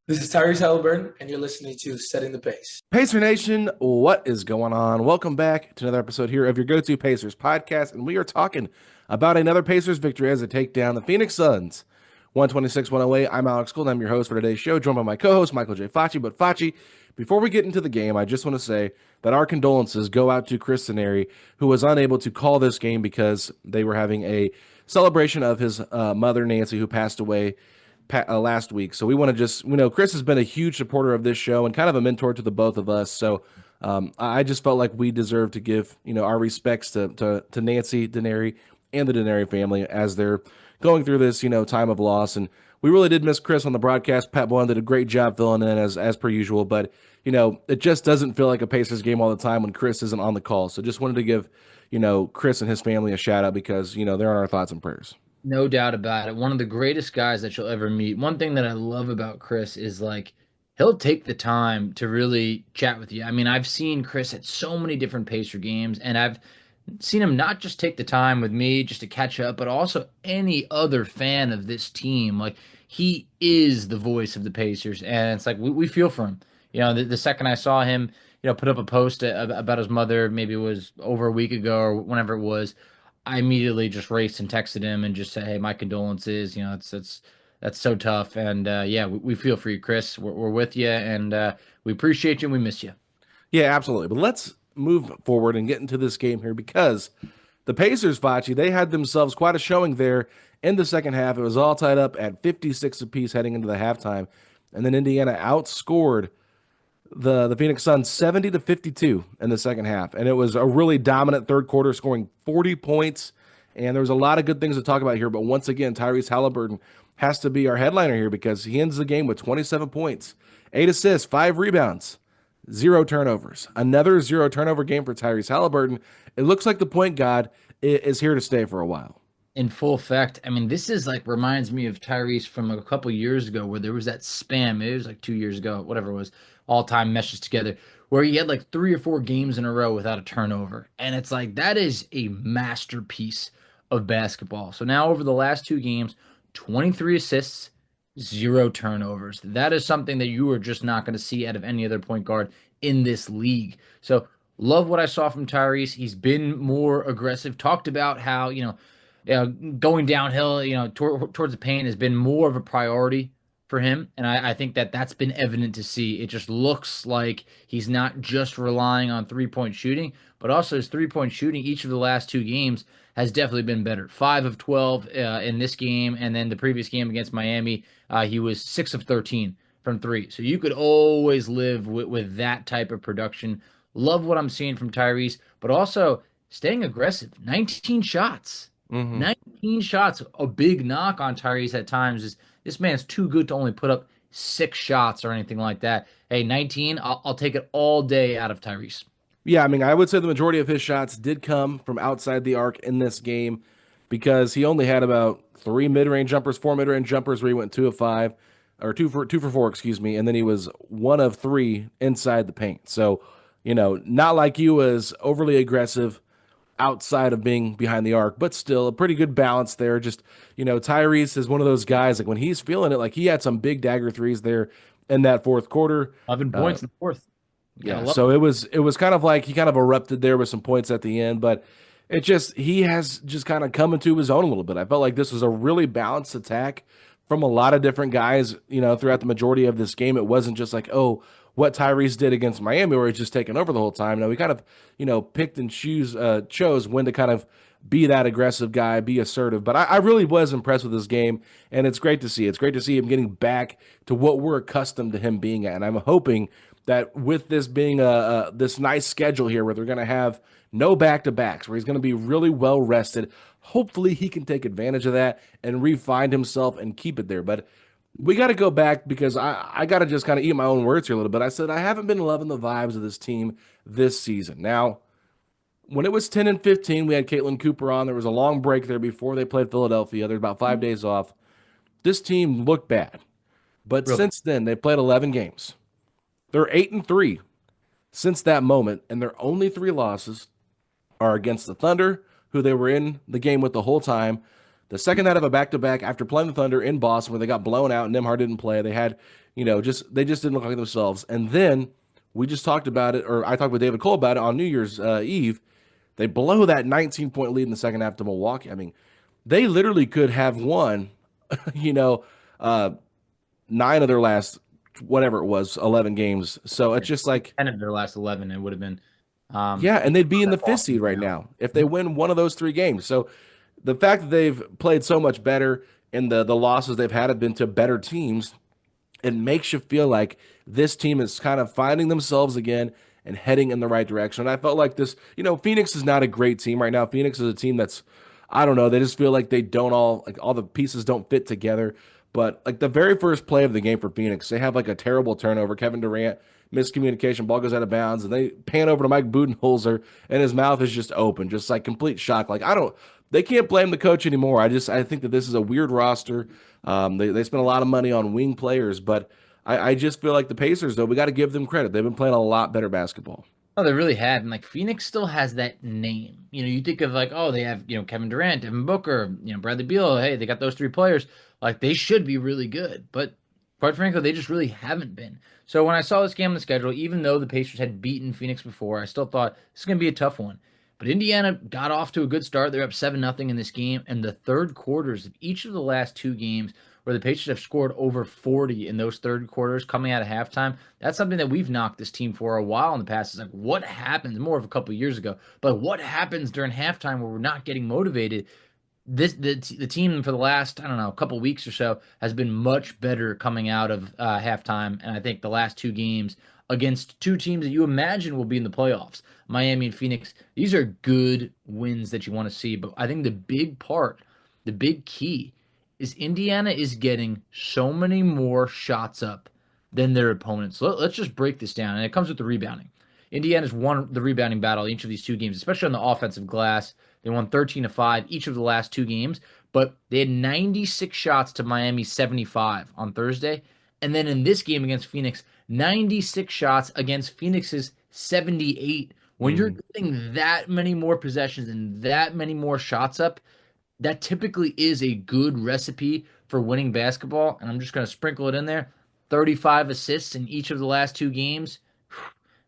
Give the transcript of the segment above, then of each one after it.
This is Tyrese Haliburton, and you're listening to Setting the Pace. Pacer Nation, what is going on? Welcome back to another episode here of your go-to Pacers podcast, and we are talking about another Pacers victory as they take down the Phoenix Suns. 126-108. I'm Alex Gould. I'm your host for today's show, joined by my co-host, Michael J. Facci. But Facci, before we get into the game, I just want to say that our condolences go out to Chris Denari, who was unable to call this game because they were having a celebration of his mother, Nancy, who passed away last week. So we want to just, Chris has been a huge supporter of this show and kind of a mentor to the both of us. So I just felt like we deserve to give, our respects to Nancy Denari and the Denari family as they're going through this, time of loss. And we really did miss Chris on the broadcast. Pat Bowen did a great job filling in as per usual, but it just doesn't feel like a Pacers game all the time when Chris isn't on the call. So just wanted to give, Chris and his family a shout out because, they're on our thoughts and prayers. No doubt about it. One of the greatest guys that you'll ever meet. One thing that I love about Chris is he'll take the time to really chat with you. I mean, I've seen Chris at so many different Pacer games, and I've seen him not just take the time with me just to catch up, but also any other fan of this team. Like, he is the voice of the Pacers, and it's like we feel for him. The second I saw him, put up a post about his mother, maybe it was over a week ago or whenever it was, I immediately just raced and texted him and just said, "Hey, my condolences. That's so tough." And yeah, we feel for you, Chris. We're with you, and we appreciate you and we miss you. Yeah, absolutely. But let's move forward and get into this game here because the Pacers, Facci, they had themselves quite a showing there in the second half. It was all tied up at 56 apiece heading into the halftime, and then Indiana outscored the Phoenix Suns 70-52 in the second half. And it was a really dominant third quarter, scoring 40 points. And there was a lot of good things to talk about here. But once again, Tyrese Haliburton has to be our headliner here because he ends the game with 27 points, 8 assists, 5 rebounds, 0 turnovers. Another 0 turnover game for Tyrese Haliburton. It looks like the point guard is here to stay for a while. In full effect. I mean, this is reminds me of Tyrese from a couple years ago where there was that spam. It was 2 years ago, whatever it was, all time meshes together, where he had 3 or 4 games in a row without a turnover. And it's that is a masterpiece of basketball. So now over the last 2 games, 23 assists, 0 turnovers. That is something that you are just not going to see out of any other point guard in this league. So love what I saw from Tyrese. He's been more aggressive. Talked about how, going downhill, towards the paint has been more of a priority for him. And I think that that's been evident to see. It just looks like he's not just relying on three-point shooting, but also his three-point shooting each of the last 2 games has definitely been better. 5 of 12 in this game, and then the previous game against Miami, he was 6 of 13 from 3. So you could always live with that type of production. Love what I'm seeing from Tyrese, but also staying aggressive. 19 shots. 19 shots. A big knock on Tyrese at times is this man's too good to only put up 6 shots or anything like that. Hey, 19, I'll take it all day out of Tyrese. Yeah, I mean, I would say the majority of his shots did come from outside the arc in this game because he only had about 3 mid-range jumpers, 4 mid-range jumpers where he went 2 of 5, or 2 for 4, excuse me, and then he was 1 of 3 inside the paint. So, not like he was overly aggressive outside of being behind the arc, but still a pretty good balance there. Just, Tyrese is one of those guys, when he's feeling it, he had some big dagger threes there in that fourth quarter. 11 points in the fourth. Yeah, so it was kind of like he kind of erupted there with some points at the end, but he has just kind of come into his own a little bit. I felt like this was a really balanced attack from a lot of different guys, throughout the majority of this game. It wasn't just what Tyrese did against Miami where he's just taking over the whole time. No, we kind of, picked and chose when to kind of be that aggressive guy, be assertive. But I really was impressed with this game, and it's great to see. It's great to see him getting back to what we're accustomed to him being at. And I'm hoping that with this being this nice schedule here where they're going to have no back-to-backs, where he's going to be really well rested, hopefully he can take advantage of that and re-find himself and keep it there. But we got to go back because I got to just kind of eat my own words here a little bit. I said I haven't been loving the vibes of this team this season. Now, when it was 10-15, we had Caitlin Cooper on. There was a long break there before they played Philadelphia. There's about 5 days off. This team looked bad. But since then, they played 11 games. They're 8-3 since that moment, and their only 3 losses are against the Thunder, who they were in the game with the whole time, the Pacers, who they were in the game with the whole time, and the Suns, who they were in the game with the whole time. And then they lost to the Phoenix Suns. So, The second night of a back-to-back after playing the Thunder in Boston where they got blown out, Nembhard didn't play. They had, they just didn't look like themselves. And then we just talked about it, or I talked with David Cole about it on New Year's Eve. They blow that 19-point lead in the second half to Milwaukee. I mean, they literally could have won, you know, uh, 9 of their last, whatever it was, 11 games. So it's just like, 10 of their last 11, it would have been. yeah, and they'd be in the fifth Boston seed right now. now if they win one of those 3 games. So the fact that they've played so much better and the losses they've had have been to better teams, it makes you feel like this team is kind of finding themselves again and heading in the right direction. And I felt like this, Phoenix is not a great team right now. Phoenix is a team that's, I don't know, they just feel like they don't all the pieces don't fit together. But like the very first play of the game for Phoenix, they have like a terrible turnover. Kevin Durant, miscommunication, ball goes out of bounds, and they pan over to Mike Budenholzer, and his mouth is just open, just like complete shock. Like they can't blame the coach anymore. I think that this is a weird roster. They spent a lot of money on wing players, but I just feel like the Pacers, though, we got to give them credit. They've been playing a lot better basketball. Oh, they really have. And like Phoenix still has that name. You think of like, oh, they have, Kevin Durant, Devin Booker, Bradley Beal. Hey, they got those 3 players. Like they should be really good. But quite frankly, they just really haven't been. So when I saw this game on the schedule, even though the Pacers had beaten Phoenix before, I still thought this is going to be a tough one. But Indiana got off to a good start. They're up 7-0 in this game. And the third quarters of each of the last 2 games where the Pacers have scored over 40 in those third quarters coming out of halftime, that's something that we've knocked this team for a while in the past. It's like, what happens, more of a couple of years ago, but what happens during halftime where we're not getting motivated? The team for the last, I don't know, a couple weeks or so has been much better coming out of halftime. And I think the last 2 games against 2 teams that you imagine will be in the playoffs, Miami and Phoenix, these are good wins that you want to see. But I think the big key is Indiana is getting so many more shots up than their opponents. So let's just break this down. And it comes with the rebounding. Indiana's won the rebounding battle each of these 2 games, especially on the offensive glass. They won 13-5 each of the last 2 games, but they had 96 shots to Miami's 75 on Thursday. And then in this game against Phoenix, 96 shots against Phoenix's 78. When you're getting that many more possessions and that many more shots up, that typically is a good recipe for winning basketball. And I'm just going to sprinkle it in there. 35 assists in each of the last 2 games.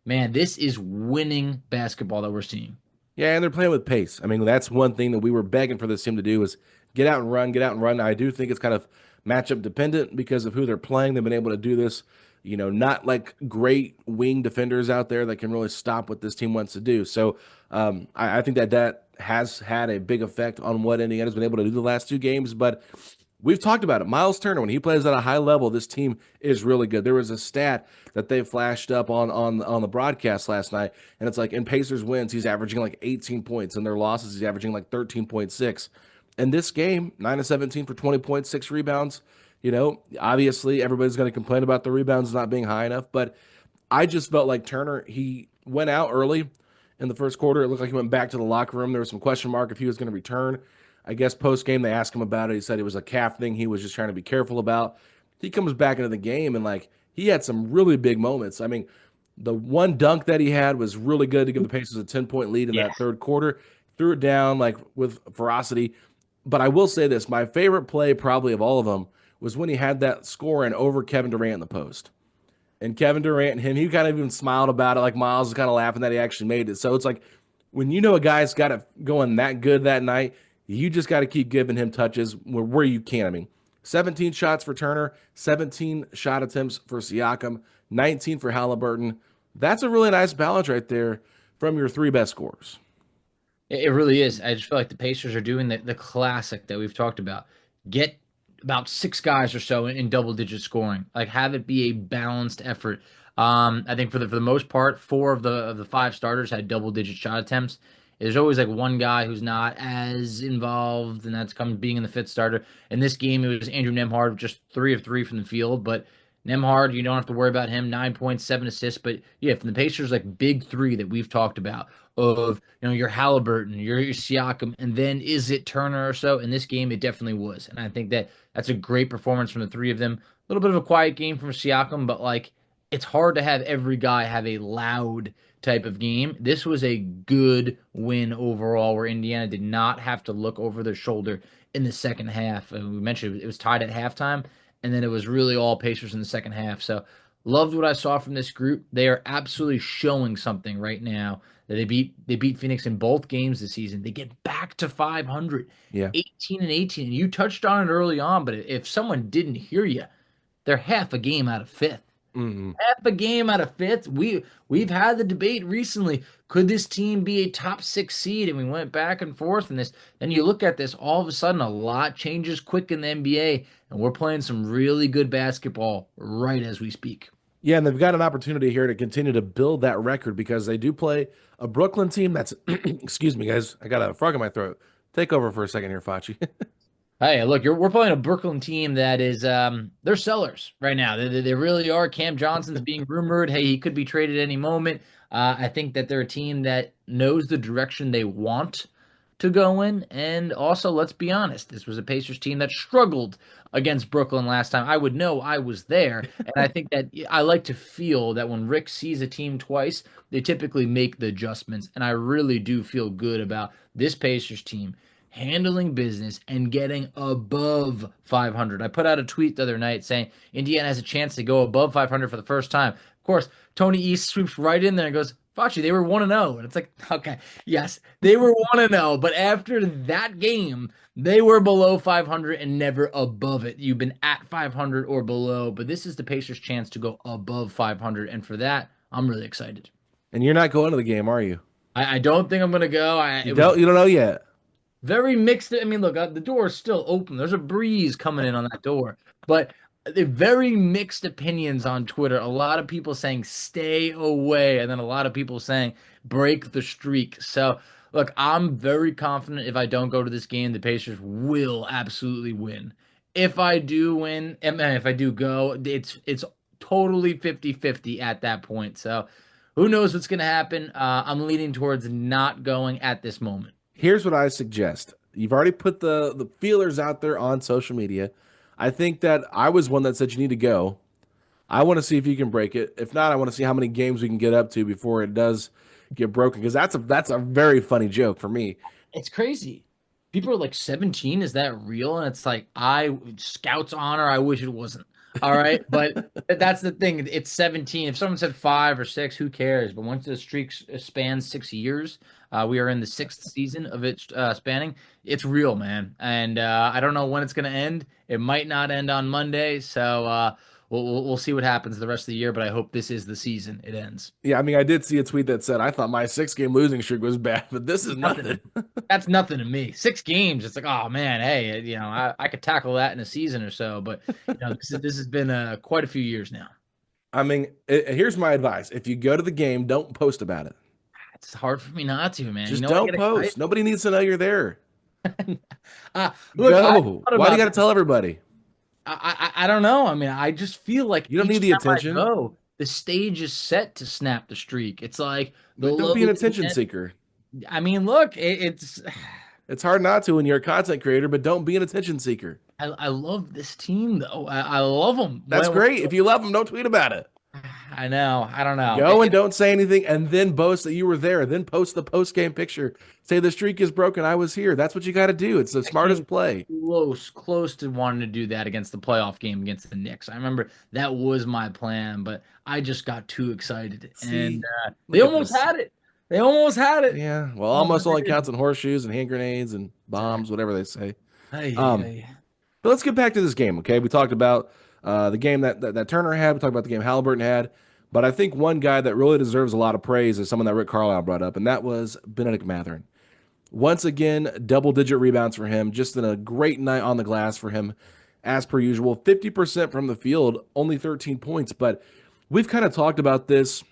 Man, this is winning basketball that we're seeing. Yeah, and they're playing with pace. I mean, that's one thing that we were begging for this team to do is get out and run, get out and run. I do think it's kind of matchup dependent because of who they're playing. They've been able to do this, not like great wing defenders out there that can really stop what this team wants to do. So I think that has had a big effect on what Indiana's been able to do the last 2 games. But we've talked about it. Myles Turner, when he plays at a high level, this team is really good. There was a stat that they flashed up on the broadcast last night, and it's like in Pacers wins, he's averaging like 18 points. In their losses, he's averaging like 13.6. In this game, 9 of 17 for 20.6 rebounds. Obviously everybody's going to complain about the rebounds not being high enough, but I just felt like Turner, he went out early in the first quarter. It looked like he went back to the locker room. There was some question mark if he was going to return. I guess post-game they asked him about it. He said it was a calf thing he was just trying to be careful about. He comes back into the game, and like he had some really big moments. I mean, the one dunk that he had was really good to give the Pacers a 10-point lead in that third quarter. Threw it down like with ferocity. But I will say this, my favorite play probably of all of them was when he had that scoring over Kevin Durant in the post. And Kevin Durant and him, he kind of even smiled about it, like Myles was kind of laughing that he actually made it. So it's like when a guy's got it going that good that night, you just got to keep giving him touches where you can. I mean, 17 shots for Turner, 17 shot attempts for Siakam, 19 for Haliburton. That's a really nice balance right there from your 3 best scorers. It really is. I just feel like the Pacers are doing the classic that we've talked about. Get about 6 guys or so in double-digit scoring. Like have it be a balanced effort. I think for the most part, 4 of the 5 starters had double-digit shot attempts. There's always like one guy who's not as involved, and that's being in the 5th starter. In this game, it was Andrew Nembhard, just 3 of 3 from the field, but Nembhard, you don't have to worry about him. 9.7 assists, but yeah, from the Pacers, like big 3 that we've talked about of your Haliburton, your Siakam, and then is it Turner or so? In this game, it definitely was, and I think that's a great performance from the 3 of them. A little bit of a quiet game from Siakam, but like it's hard to have every guy have a loud type of game. This was a good win overall, where Indiana did not have to look over their shoulder in the second half. And we mentioned it was tied at halftime, and then it was really all Pacers in the second half. So loved what I saw from this group. They are absolutely showing something right now. That they beat Phoenix in both games this season. They get back to 500, Yeah. 18 and 18. And you touched on it early on, but if someone didn't hear you, they're half a game out of fifth. Mm-hmm. Half a game out of fifth. We've had the debate recently. Could this team be a top 6 seed? And we went back and forth in this. Then you look at this, all of a sudden a lot changes quick in the NBA, and we're playing some really good basketball right as we speak. Yeah, and they've got an opportunity here to continue to build that record because they do play a Brooklyn team that's excuse me, guys. I got a frog in my throat. Take over for a second here, Facci. Hey, look, we're playing a Brooklyn team that is they're sellers right now. They really are. Cam Johnson's being rumored. Hey, he could be traded any moment. I think that they're a team that knows the direction they want to go in. And also, let's be honest, this was a Pacers team that struggled against Brooklyn last time. I would know I was there. And I think that I like to feel that when Rick sees a team twice, they typically make the adjustments. And I really do feel good about this Pacers team handling business and getting above 500. I put out a tweet the other night saying Indiana has a chance to go above 500 for the first time. Of course, Tony East swoops right in there and goes, Facci, they were 1-0. And it's like, okay, yes, they were 1-0. But after that game, they were below 500 and never above it. You've been at 500 or below. But this is the Pacers' chance to go above 500. And for that, I'm really excited. And you're not going to the game, are you? I don't think I'm going to go. You don't know yet. Very mixed. I mean, look, the door is still open. There's a breeze coming in on that door. But very mixed opinions on Twitter. A lot of people saying stay away, and then a lot of people saying break the streak. So, look, I'm very confident if I don't go to this game, the Pacers will absolutely win. If I do win, and if I do go, it's totally 50-50 at that point. So, who knows what's going to happen? I'm leaning towards not going at this moment. Here's what I suggest. You've already put the feelers out there on social media. I think that I was one that said you need to go. I want to see if you can break it. If not, I want to see how many games we can get up to before it does get broken. Because that's a very funny joke for me. It's crazy. People are like 17. Is that real? And it's like Scout's honor. I wish it wasn't. All right, but that's the thing. It's 17. If someone said 5 or 6, who cares? But once the streak spans 6 years, we are in the 6th season of it spanning. It's real, man. And I don't know when it's going to end. It might not end on Monday. So we'll see what happens the rest of the year. But I hope this is the season it ends. Yeah, I mean, I did see a tweet that said I thought my 6-game losing streak was bad, but this is nothing. That's nothing to me. 6 games. It's like, oh man, hey, I could tackle that in a season or so. But this has been quite a few years now. I mean, here's my advice: if you go to the game, don't post about it. It's hard for me not to, man. Just don't post. Excited. Nobody needs to know you're there. Look, Go. Why do you got to tell everybody? I don't know. I mean, I just feel like you don't need the attention. The stage is set to snap the streak. It's like don't be an attention seeker. I mean, look, it's hard not to when you're a content creator, but don't be an attention seeker. I love this team though. I love them. That's great. If you love them, don't tweet about it. I know. I don't know. Go and don't say anything, and then boast that you were there. Then post the post-game picture. Say the streak is broken. I was here. That's what you got to do. It's the smartest play. Close to wanting to do that against the playoff game against the Knicks. I remember that was my plan, but I just got too excited, and they almost had it. They almost had it. Yeah. Well, almost only counts in horseshoes and hand grenades and bombs, whatever they say. But let's get back to this game, okay? We talked about the game that Turner had. We talked about the game Haliburton had. But I think one guy that really deserves a lot of praise is someone that Rick Carlisle brought up, and that was Bennedict Mathurin. Once again, double-digit rebounds for him. Just in a great night on the glass for him, as per usual. 50% from the field, only 13 points. But we've kind of talked about this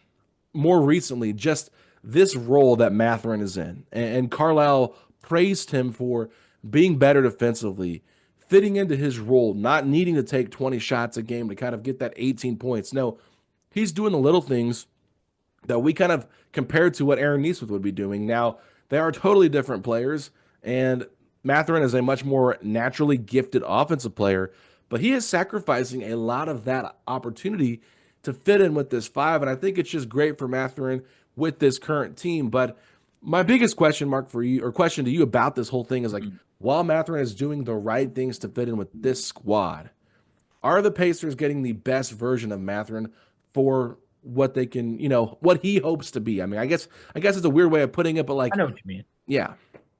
more recently, just this role that Mathurin is in. And Carlisle praised him for being better defensively, fitting into his role, not needing to take 20 shots a game to kind of get that 18 points. No, he's doing the little things that we kind of compared to what Aaron Nesmith would be doing. Now, they are totally different players, and Mathurin is a much more naturally gifted offensive player, but he is sacrificing a lot of that opportunity to fit in with this 5, and I think it's just great for Mathurin with this current team. But my biggest question mark for you, or question to you about this whole thing is, like, while Mathurin is doing the right things to fit in with this squad, are the Pacers getting the best version of Mathurin for what they can, what he hopes to be? I mean, I guess it's a weird way of putting it, but I like, know what you mean. yeah.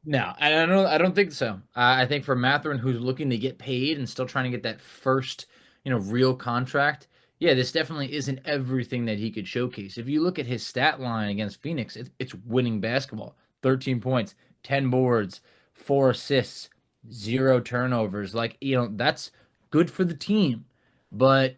No, I don't think so. I think for Mathurin, who's looking to get paid and still trying to get that first, real contract, yeah, this definitely isn't everything that he could showcase. If you look at his stat line against Phoenix, it's winning basketball. 13 points, 10 boards, 4 assists, 0 turnovers. Like, that's good for the team. But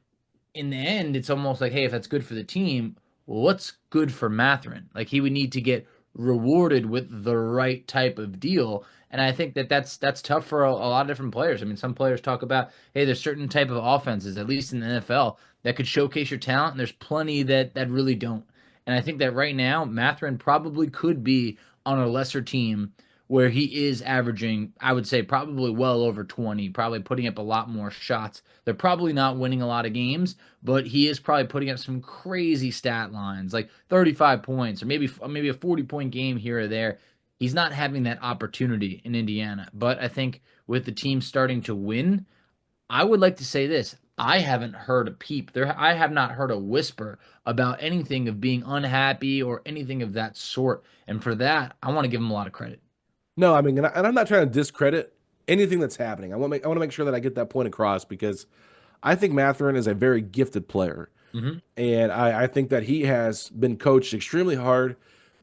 in the end, it's almost like, hey, if that's good for the team, what's good for Mathurin? Like, he would need to get rewarded with the right type of deal. And I think that's tough for a lot of different players. I mean, some players talk about, hey, there's certain type of offenses, at least in the NFL, that could showcase your talent, and there's plenty that really don't. And I think that right now, Mathurin probably could be on a lesser team where he is averaging, I would say, probably well over 20, probably putting up a lot more shots. They're probably not winning a lot of games, but he is probably putting up some crazy stat lines, like 35 points or maybe a 40-point game here or there. He's not having that opportunity in Indiana. But I think with the team starting to win, I would like to say this. I haven't heard a peep. I have not heard a whisper about anything of being unhappy or anything of that sort. And for that, I want to give him a lot of credit. No, I mean, and I'm not trying to discredit anything that's happening. I want to make sure that I get that point across because I think Mathurin is a very gifted player. Mm-hmm. And I think that he has been coached extremely hard,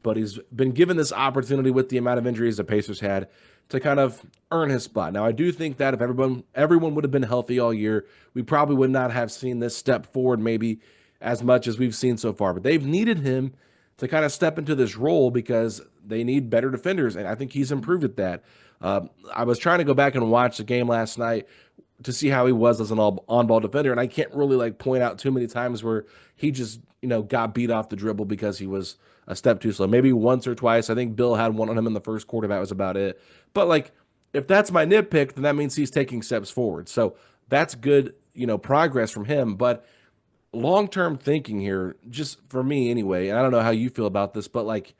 but he's been given this opportunity with the amount of injuries the Pacers had to kind of earn his spot. Now, I do think that if everyone would have been healthy all year, we probably would not have seen this step forward maybe as much as we've seen so far. But they've needed him to kind of step into this role because they need better defenders, and I think he's improved at that. I was trying to go back and watch the game last night to see how he was as an on-ball defender, and I can't really like point out too many times where he just got beat off the dribble because he was a step too slow. Maybe once or twice. I think Bill had one on him in the first quarter. That was about it. But like, if that's my nitpick, then that means he's taking steps forward. So that's good, progress from him. But long-term thinking here, just for me anyway, and I don't know how you feel about this, but like,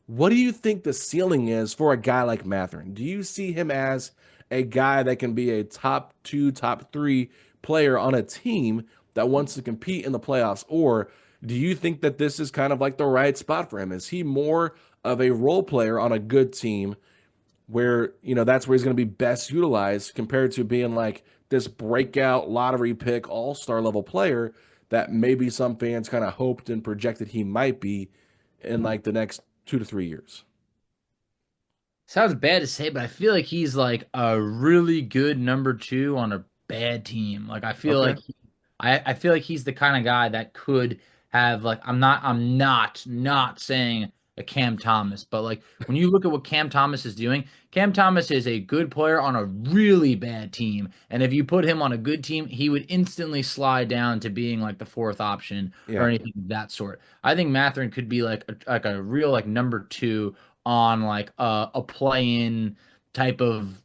what do you think the ceiling is for a guy like Mathurin? Do you see him as a guy that can be a top 2, top 3 player on a team that wants to compete in the playoffs? Or do you think that this is kind of like the right spot for him? Is he more of a role player on a good team where, that's where he's going to be best utilized compared to being like this breakout lottery pick all-star level player that maybe some fans kind of hoped and projected he might be in like the next 2 to 3 years? Sounds bad to say, but I feel like he's like a really good number 2 on a bad team. Like I feel Okay. like I feel like he's the kind of guy that could have like I'm not saying a Cam Thomas, but like when you look at what Cam Thomas is doing, Cam Thomas is a good player on a really bad team, and if you put him on a good team, he would instantly slide down to being like the 4th option or Yeah. anything of that sort. I think Mathurin could be like a real like number 2 on like a play-in type of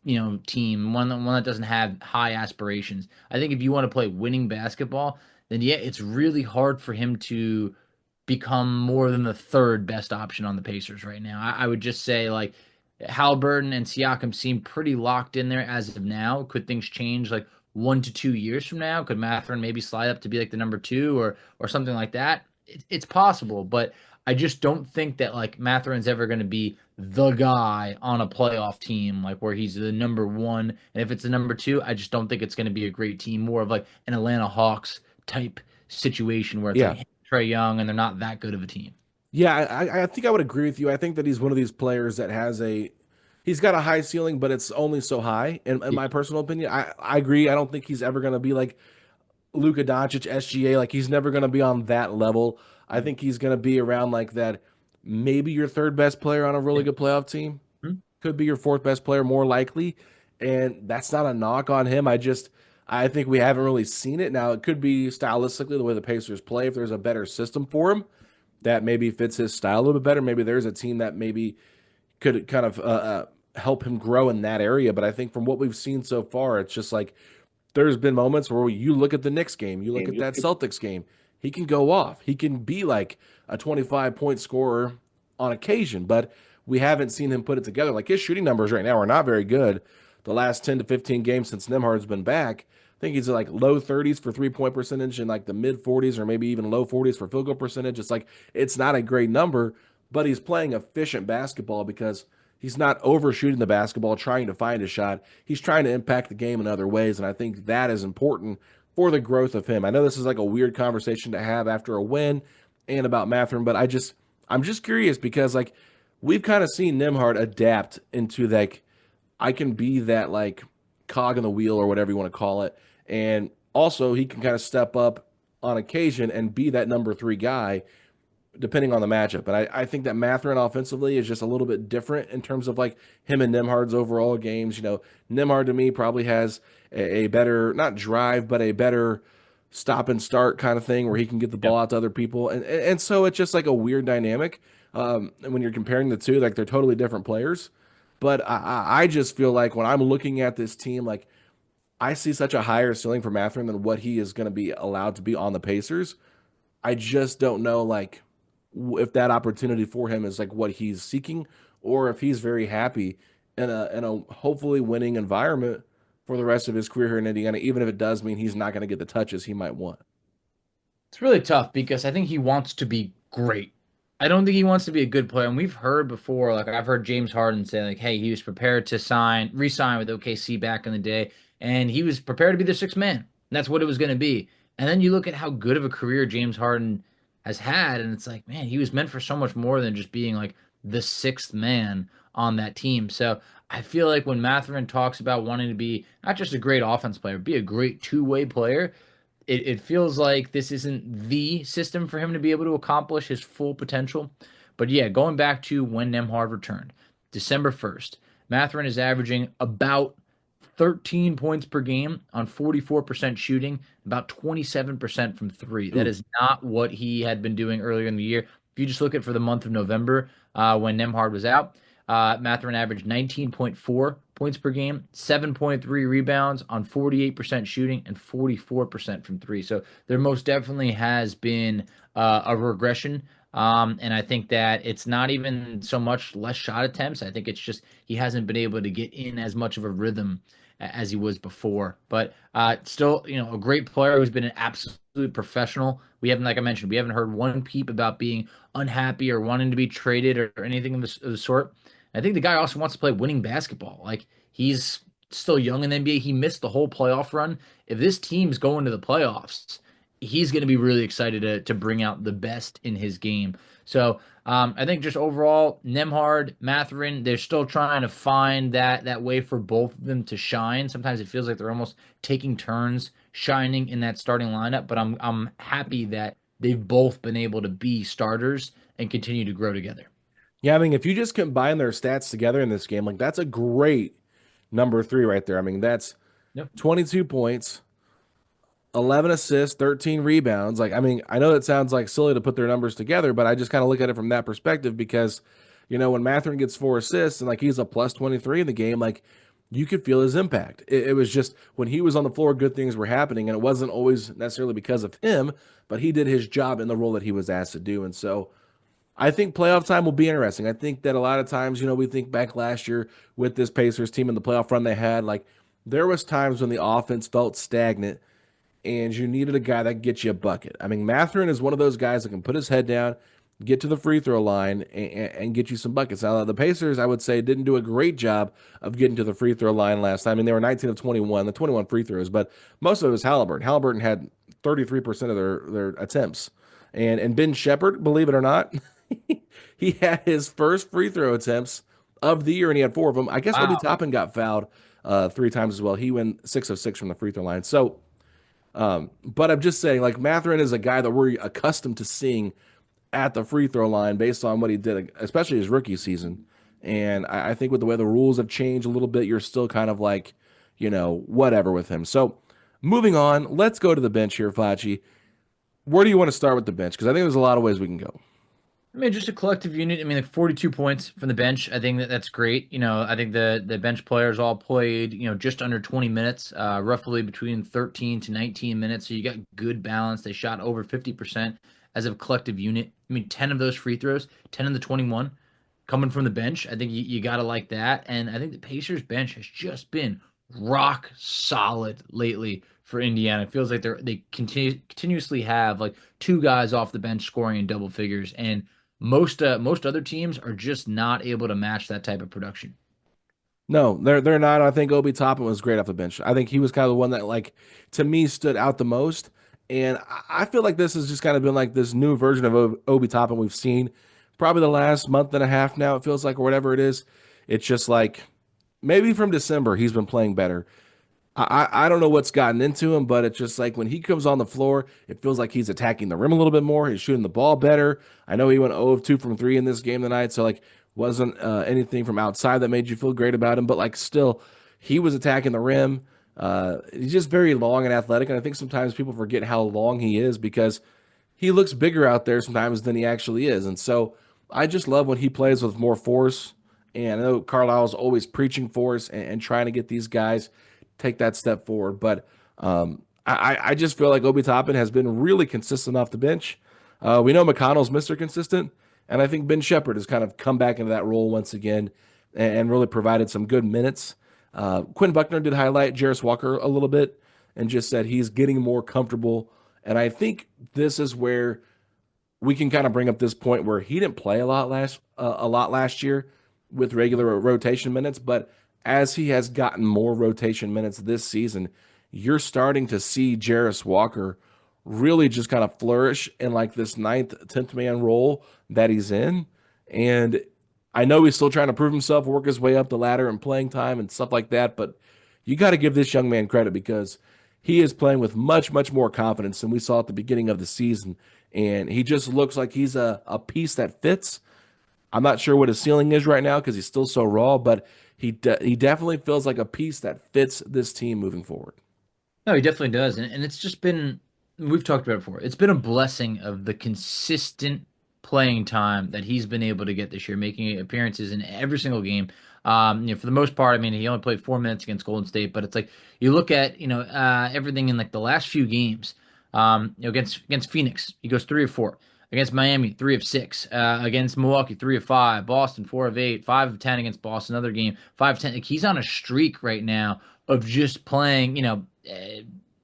team, one that doesn't have high aspirations. I think if you want to play winning basketball, then yeah, it's really hard for him to become more than the 3rd best option on the Pacers right now. I would just say like Haliburton and Siakam seem pretty locked in there as of now. Could things change like 1 to 2 years from now? Could Mathurin maybe slide up to be like the number 2 or something like that? It's possible, but I just don't think that like Mathurin's ever going to be the guy on a playoff team, like where he's the number 1. And if it's the number 2, I just don't think it's going to be a great team. More of like an Atlanta Hawks type situation where it's Yeah. like Trae Young and they're not that good of a team. Yeah, I think I would agree with you. I think that he's one of these players that he's got a high ceiling, but it's only so high. In Yeah. my personal opinion, I agree. I don't think he's ever going to be like Luka Doncic, SGA. Like he's never going to be on that level. I think he's going to be around like that. Maybe your 3rd best player on a really good playoff team. Mhm. Could be your 4th best player, more likely. And that's not a knock on him. I think we haven't really seen it. Now it could be stylistically the way the Pacers play. If there's a better system for him that maybe fits his style a little bit better, maybe there's a team that maybe could kind of help him grow in that area. But I think from what we've seen so far, it's just like there's been moments where you look at the Knicks game, you look at that Celtics game, he can go off. He can be like a 25-point scorer on occasion, but we haven't seen him put it together. Like his shooting numbers right now are not very good. the last 10 to 15 games since Nembhard's been back. I think he's like low 30s for 3-point percentage and like the mid 40s or maybe even low 40s for field goal percentage. It's like it's not a great number, but he's playing efficient basketball because he's not overshooting the basketball, trying to find a shot. He's trying to impact the game in other ways, and I think that is important for the growth of him. I know this is like a weird conversation to have after a win and about Mathurin, but I'm just curious because like we've kind of seen Nembhard adapt into like I can be that like cog in the wheel or whatever you want to call it, and also he can kind of step up on occasion and be that number 3 guy depending on the matchup. But I think that Mathurin offensively is just a little bit different in terms of like him and Nembhard's overall games. You know, Nembhard to me probably has a better, not drive, but a better stop and start kind of thing where he can get the ball out to other people. And so it's just like a weird dynamic. And when you're comparing the two, like they're totally different players. But I just feel like when I'm looking at this team, like I see such a higher ceiling for Mathurin than what he is going to be allowed to be on the Pacers. I just don't know, like, if that opportunity for him is like what he's seeking, or if he's very happy in a hopefully winning environment for the rest of his career here in Indiana, even if it does mean he's not going to get the touches he might want. It's really tough because I think he wants to be great. I don't think he wants to be a good player. And we've heard before, like I've heard James Harden say, like, hey, he was prepared to re-sign with OKC back in the day, and he was prepared to be the sixth man. And that's what it was going to be. And then you look at how good of a career James Harden has had, and it's like, man, he was meant for so much more than just being like the sixth man on that team. So I feel like when Mathurin talks about wanting to be not just a great offense player, be a great two-way player, it feels like this isn't the system for him to be able to accomplish his full potential. But yeah, going back to when Nembhard returned, December 1st, Mathurin is averaging about 13 points per game on 44% shooting, about 27% from three. That is not what he had been doing earlier in the year. If you just look at for the month of November, when Nembhard was out, Mathurin averaged 19.4 points per game, 7.3 rebounds on 48% shooting, and 44% from three. So there most definitely has been a regression. And I think that it's not even so much less shot attempts. I think it's just he hasn't been able to get in as much of a rhythm as he was before. But still, a great player who's been an absolute professional. We haven't, like I mentioned, we haven't heard one peep about being unhappy or wanting to be traded or anything of the sort. I think the guy also wants to play winning basketball. Like, he's still young in the NBA. He missed the whole playoff run. If this team's going to the playoffs, he's going to be really excited to bring out the best in his game. So I think just overall, Nembhard, Mathurin, they're still trying to find that way for both of them to shine. Sometimes it feels like they're almost taking turns shining in that starting lineup, but I'm happy that they've both been able to be starters and continue to grow together. Yeah, I mean, if you just combine their stats together in this game, like that's a great number 3 right there. I mean, that's 22 points, 11 assists, 13 rebounds. Like, I mean, I know that sounds like silly to put their numbers together, but I just kind of look at it from that perspective because, when Mathurin gets 4 assists and like he's a plus 23 in the game, like you could feel his impact. It was just when he was on the floor, good things were happening, and it wasn't always necessarily because of him, but he did his job in the role that he was asked to do. And so I think playoff time will be interesting. I think that a lot of times, we think back last year with this Pacers team and the playoff run they had, like there was times when the offense felt stagnant and you needed a guy that could get you a bucket. I mean, Mathurin is one of those guys that can put his head down, get to the free throw line, and get you some buckets. Now, the Pacers, I would say, didn't do a great job of getting to the free throw line last time. I mean, they were 19 of 21, the 21 free throws, but most of it was Haliburton. Haliburton had 33% of their attempts. And Ben Shepherd, believe it or not, he had his first free throw attempts of the year, and he had 4 of them. I guess Obi Toppin got fouled 3 times as well. He went 6 of 6 from the free throw line. So, but I'm just saying, like Mathurin is a guy that we're accustomed to seeing at the free throw line based on what he did, especially his rookie season. And I think with the way the rules have changed a little bit, you're still kind of like, whatever with him. So moving on, let's go to the bench here, Facci. Where do you want to start with the bench? Because I think there's a lot of ways we can go. I mean, just a collective unit. I mean, like 42 points from the bench. I think that's great. I think the bench players all played, just under 20 minutes, roughly between 13 to 19 minutes. So you got good balance. They shot over 50% as a collective unit. I mean, 10 of those free throws, 10 of the 21 coming from the bench. I think you got to like that. And I think the Pacers bench has just been rock solid lately for Indiana. It feels like they continuously have like two guys off the bench scoring in double figures, and most other teams are just not able to match that type of production. No, they're not. I think Obi Toppin was great off the bench. I think he was kind of the one that, like, to me, stood out the most. And I feel like this has just kind of been like this new version of Obi Toppin we've seen probably the last month and a half now, it feels like, or whatever it is. It's just like maybe from December he's been playing better. I don't know what's gotten into him, but it's just like when he comes on the floor, it feels like he's attacking the rim a little bit more. He's shooting the ball better. I know he went 0 of 2 from 3 in this game tonight, so like wasn't anything from outside that made you feel great about him, but like still, he was attacking the rim. He's just very long and athletic, and I think sometimes people forget how long he is because he looks bigger out there sometimes than he actually is. And so I just love when he plays with more force. And I know Carlisle's always preaching force and trying to get these guys take that step forward. But I just feel like Obi Toppin has been really consistent off the bench. We know McConnell's Mr. Consistent, and I think Ben Shepherd has kind of come back into that role once again and really provided some good minutes. Quinn Buckner did highlight Jarris Walker a little bit and just said he's getting more comfortable. And I think this is where we can kind of bring up this point where he didn't play a lot last year with regular rotation minutes, but as he has gotten more rotation minutes this season, you're starting to see Jarris Walker really just kind of flourish in like this 9th, 10th man role that he's in. And I know he's still trying to prove himself, work his way up the ladder and playing time and stuff like that, but you got to give this young man credit because he is playing with much, much more confidence than we saw at the beginning of the season. And he just looks like he's a piece that fits. I'm not sure what his ceiling is right now because he's still so raw, but he definitely feels like a piece that fits this team moving forward. No, he definitely does. And it's just been, we've talked about it before. It's been a blessing of the consistent playing time that he's been able to get this year, making appearances in every single game. For the most part, I mean, he only played 4 minutes against Golden State, but it's like you look at, everything in like the last few games, against Phoenix, he goes 3 of 4. Against Miami, 3 of 6. Against Milwaukee, 3 of 5. Boston, 4 of 8. 5 of 10 against Boston. Another game, 5 of 10. Like, he's on a streak right now of just playing,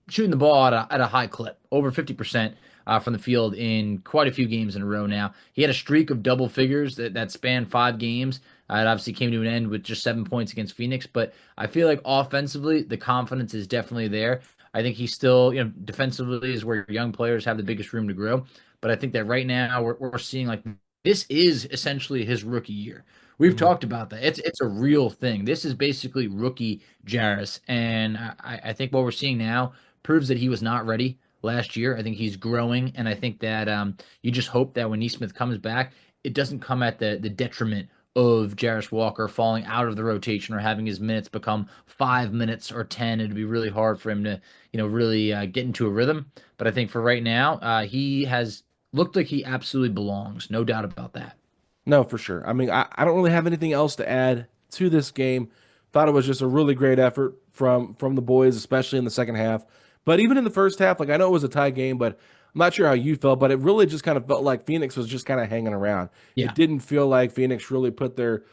shooting the ball at a high clip, over 50% from the field in quite a few games in a row now. He had a streak of double figures that spanned 5 games. It obviously came to an end with just 7 points against Phoenix, but I feel like offensively, the confidence is definitely there. I think he's still, defensively is where young players have the biggest room to grow. But I think that right now we're seeing like this is essentially his rookie year. We've talked about that. It's a real thing. This is basically rookie Jarris. And I think what we're seeing now proves that he was not ready last year. I think he's growing. And I think that you just hope that when Nesmith comes back, it doesn't come at the detriment of Jarris Walker falling out of the rotation or having his minutes become 5 minutes or 10. It'd be really hard for him to, really get into a rhythm. But I think for right now, he has looked like he absolutely belongs. No doubt about that. No, for sure. I mean, I don't really have anything else to add to this game. Thought it was just a really great effort from the boys, especially in the second half. But even in the first half, like I know it was a tie game, but I'm not sure how you felt, but it really just kind of felt like Phoenix was just kind of hanging around. Yeah. It didn't feel like Phoenix really put their,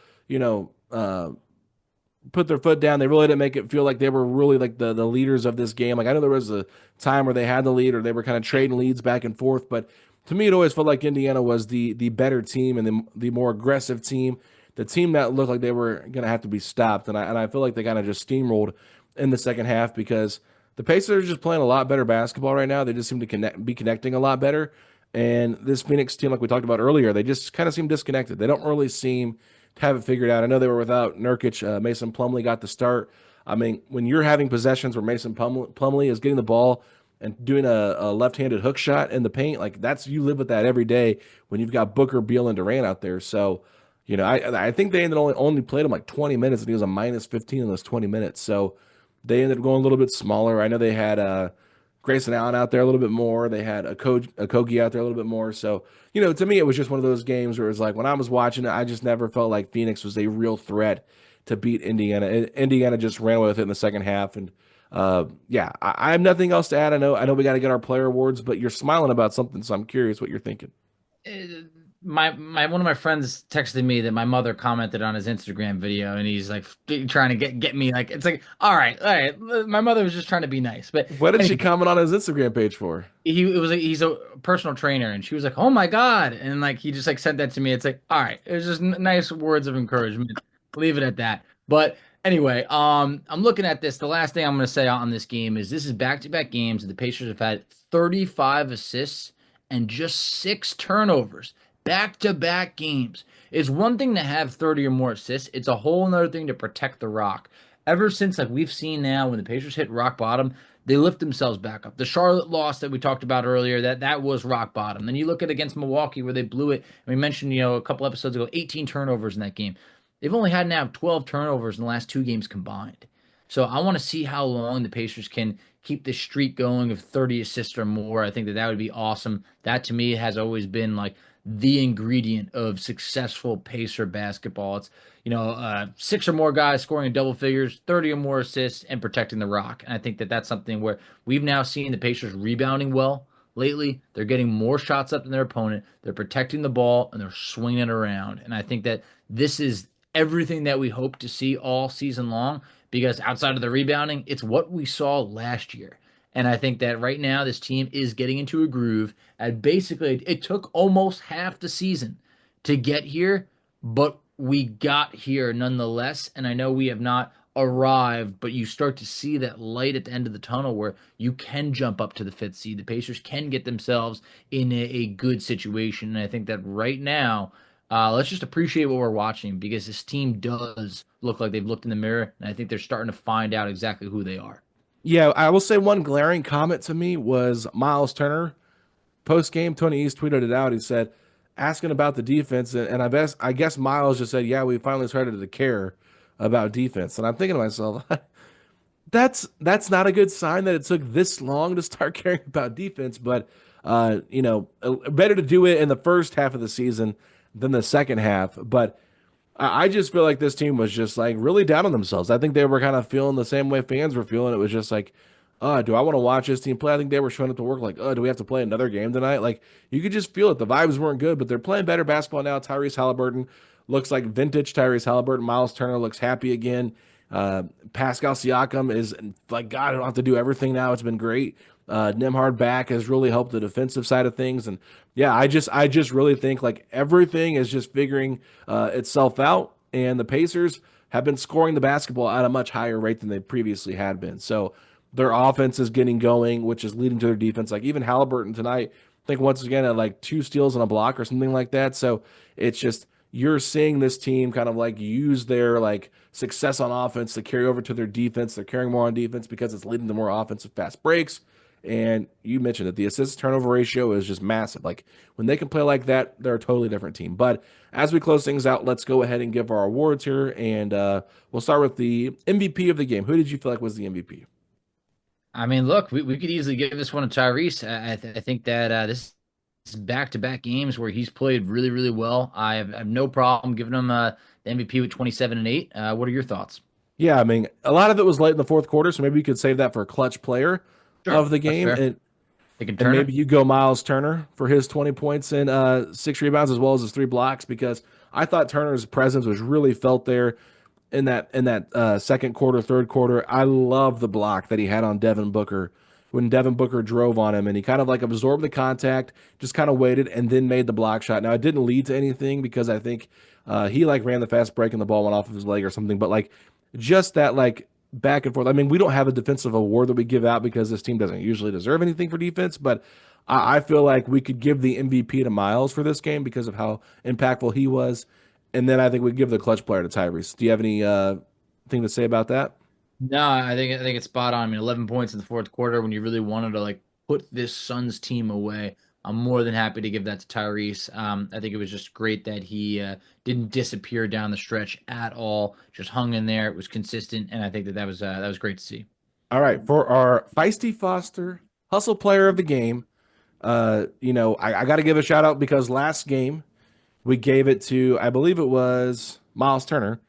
put their foot down. They really didn't make it feel like they were really like the leaders of this game. Like I know there was a time where they had the lead or they were kind of trading leads back and forth, but to me, it always felt like Indiana was the better team and the more aggressive team, the team that looked like they were going to have to be stopped. And I feel like they kind of just steamrolled in the second half because the Pacers are just playing a lot better basketball right now. They just seem to be connecting a lot better. And this Phoenix team, like we talked about earlier, they just kind of seem disconnected. They don't really seem to have it figured out. I know they were without Nurkic. Mason Plumlee got the start. I mean, when you're having possessions where Mason Plumlee is getting the ball and doing a left-handed hook shot in the paint, like you live with that every day when you've got Booker, Beal, and Durant out there. So, I think they only played him like 20 minutes, and he was a minus 15 in those 20 minutes. So they ended up going a little bit smaller. I know they had Grayson Allen out there a little bit more. They had a Kogi out there a little bit more. So, to me, it was just one of those games where it was like when I was watching it, I just never felt like Phoenix was a real threat to beat Indiana. Indiana just ran with it in the second half, and I have nothing else to add. I know we got to get our player awards, but you're smiling about something, so I'm curious what you're thinking. my one of my friends texted me that my mother commented on his Instagram video, and he's like trying to get me like it's like all right. My mother was just trying to be nice, but What did she anyway, comment on his Instagram page for? he's a personal trainer, and she was like, "Oh my God," and like he just like sent that to me. It's like all right, it was just nice words of encouragement. Leave it at that. But anyway, I'm looking at this. The last thing I'm going to say on this game is this is back-to-back games that the Pacers have had 35 assists and just 6 turnovers. Back-to-back games. It's one thing to have 30 or more assists. It's a whole nother thing to protect the rock. Ever since like we've seen now when the Pacers hit rock bottom, they lift themselves back up. The Charlotte loss that we talked about earlier, that was rock bottom. Then you look at against Milwaukee where they blew it. And we mentioned, a couple episodes ago, 18 turnovers in that game. They've only had now 12 turnovers in the last 2 games combined. So I want to see how long the Pacers can keep this streak going of 30 assists or more. I think that would be awesome. That to me has always been like the ingredient of successful Pacer basketball. It's 6 or more guys scoring in double figures, 30 or more assists, and protecting the rock. And I think that that's something where we've now seen the Pacers rebounding well lately. They're getting more shots up than their opponent. They're protecting the ball and they're swinging it around. And I think that this is everything that we hope to see all season long because outside of the rebounding, it's what we saw last year. And I think that right now this team is getting into a groove. And basically, it took almost half the season to get here, but we got here nonetheless. And I know we have not arrived, but you start to see that light at the end of the tunnel where you can jump up to the 5th seed. The Pacers can get themselves in a good situation. And I think that right now, let's just appreciate what we're watching because this team does look like they've looked in the mirror, and I think they're starting to find out exactly who they are. Yeah, I will say one glaring comment to me was Myles Turner. Post game, Tony East tweeted it out. He said, asking about the defense, and I guess Miles just said, "Yeah, we finally started to care about defense." And I'm thinking to myself, that's not a good sign that it took this long to start caring about defense. But better to do it in the first half of the season than the second half. But I just feel like this team was just like really down on themselves. I think they were kind of feeling the same way fans were feeling. It was just like, do I want to watch this team play? I think they were showing up to work like, do we have to play another game tonight? Like you could just feel it. The vibes weren't good, but they're playing better basketball now. Tyrese Haliburton looks like vintage Tyrese Haliburton. Myles Turner looks happy again. Pascal Siakam is like, God, I don't have to do everything now. It's been great. Nembhard back has really helped the defensive side of things. And yeah, I just really think like everything is just figuring itself out. And the Pacers have been scoring the basketball at a much higher rate than they previously had been. So their offense is getting going, which is leading to their defense. Like even Halliburton tonight, I think once again at like 2 steals and a block or something like that. So it's just you're seeing this team kind of like use their like success on offense to carry over to their defense. They're carrying more on defense because it's leading to more offensive fast breaks. And you mentioned that the assist turnover ratio is just massive. Like when they can play like that, they're a totally different team. But as we close things out, let's go ahead and give our awards here. And we'll start with the MVP of the game. Who did you feel like was the MVP? I mean, look, we could easily give this one to Tyrese. I think that this is back-to-back games where he's played really, really well. I have no problem giving him the MVP with 27 and 8. What are your thoughts? Yeah, I mean, a lot of it was late in the fourth quarter, so maybe you could save that for a clutch player Sure, of the that's game. fair. And They can and turn it. maybe you go Myles Turner for his 20 points and 6 rebounds as well as his 3 blocks because I thought Turner's presence was really felt there in that second quarter, third quarter. I love the block that he had on Devin Booker when Devin Booker drove on him and he kind of like absorbed the contact, just kind of waited and then made the block shot. Now it didn't lead to anything because I think he like ran the fast break and the ball went off of his leg or something. But like just that like back and forth. I mean, we don't have a defensive award that we give out because this team doesn't usually deserve anything for defense, but I feel like we could give the MVP to Myles for this game because of how impactful he was. And then I think we give the clutch player to Tyrese. Do you have any thing to say about that? No, I think it's spot on. I mean, 11 points in the fourth quarter when you really wanted to like put this Suns team away. I'm more than happy to give that to Tyrese. I think it was just great that he didn't disappear down the stretch at all. Just hung in there. It was consistent, and I think that was great to see. All right, for our Feisty Foster hustle player of the game, I got to give a shout out because last game we gave it to, I believe it was Myles Turner,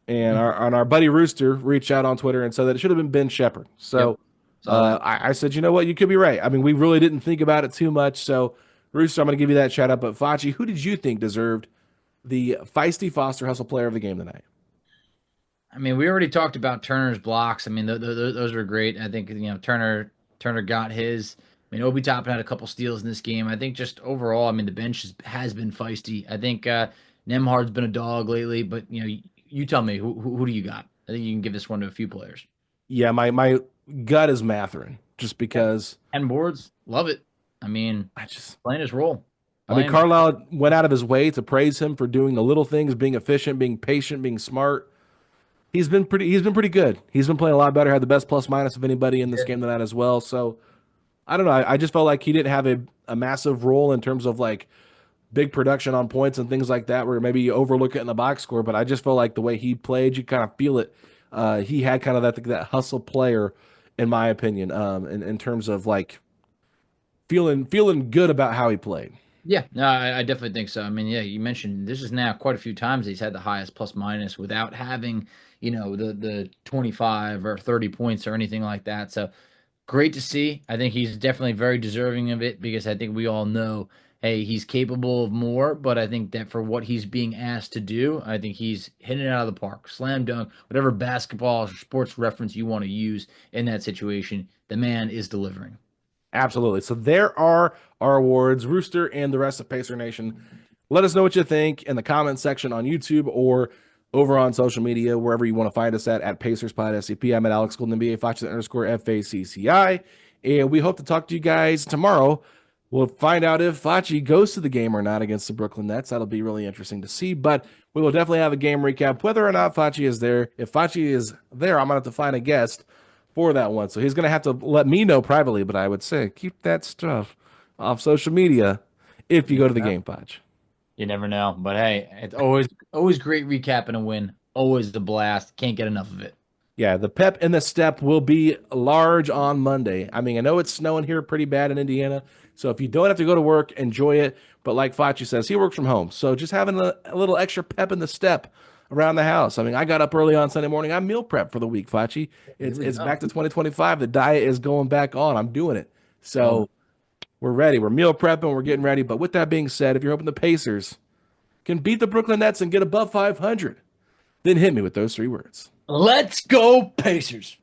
and Mhm. our buddy Rooster reached out on Twitter and said that it should have been Ben Shepherd. Yep, So saw that. I said, you know what, you could be right. I mean, we really didn't think about it too much. So Rooster, I'm going to give you that shout out. But Facci, who did you think deserved the feisty Foster Hustle player of the game tonight? I mean, we already talked about Turner's blocks. I mean, those were great. I think Turner got his. I mean, Obi Toppin had a couple steals in this game. I think just overall, I mean, the bench has been feisty. I think Nembhard's been a dog lately, but you tell me who do you got? I think you can give this one to a few players. Yeah, my gut is Mathurin, just because 10 boards, love it. I mean, I just playing his role. I mean, Carlisle went out of his way to praise him for doing the little things, being efficient, being patient, being smart. He's been pretty good. He's been playing a lot better, had the best plus minus of anybody in this game tonight as well. So I don't know. I just felt like he didn't have a massive role in terms of like big production on points and things like that, where maybe you overlook it in the box score. But I just felt like the way he played, you kind of feel it. He had kind of that hustle player, in my opinion, in terms of like feeling good about how he played. Yeah, no, I definitely think so. I mean, yeah, you mentioned this is now quite a few times he's had the highest plus minus without having, the 25 or 30 points or anything like that. So great to see. I think he's definitely very deserving of it because I think we all know, hey, he's capable of more, but I think that for what he's being asked to do, I think he's hitting it out of the park. Slam dunk, whatever basketball or sports reference you want to use in that situation, the man is delivering. Absolutely. So there are our awards. Rooster and the rest of Pacer Nation. Let us know what you think in the comment section on YouTube or over on social media, wherever you want to find us at PacersPod SCP. I'm at Alex Golden NBA, Facci _FACCI. And we hope to talk to you guys tomorrow. We'll find out if Facci goes to the game or not against the Brooklyn Nets. That'll be really interesting to see. But we will definitely have a game recap, whether or not Facci is there. If Facci is there, I'm going to have to find a guest for that one. So he's going to have to let me know privately, but I would say keep that stuff off social media if you go to the game, Facci. You never know. But hey, it's always great recapping a win. Always the blast. Can't get enough of it. Yeah, the pep and the step will be large on Monday. I mean, I know it's snowing here pretty bad in Indiana, so if you don't have to go to work, enjoy it. But like Facci says, he works from home, so just having a little extra pep in the step around the house. I mean, I got up early on Sunday morning. I meal prep for the week, Facci. It's back to 2025. The diet is going back on. I'm doing it. So we're ready. We're meal prepping. We're getting ready. But with that being said, if you're hoping the Pacers can beat the Brooklyn Nets and get above 500, then hit me with those three words. Let's go, Pacers.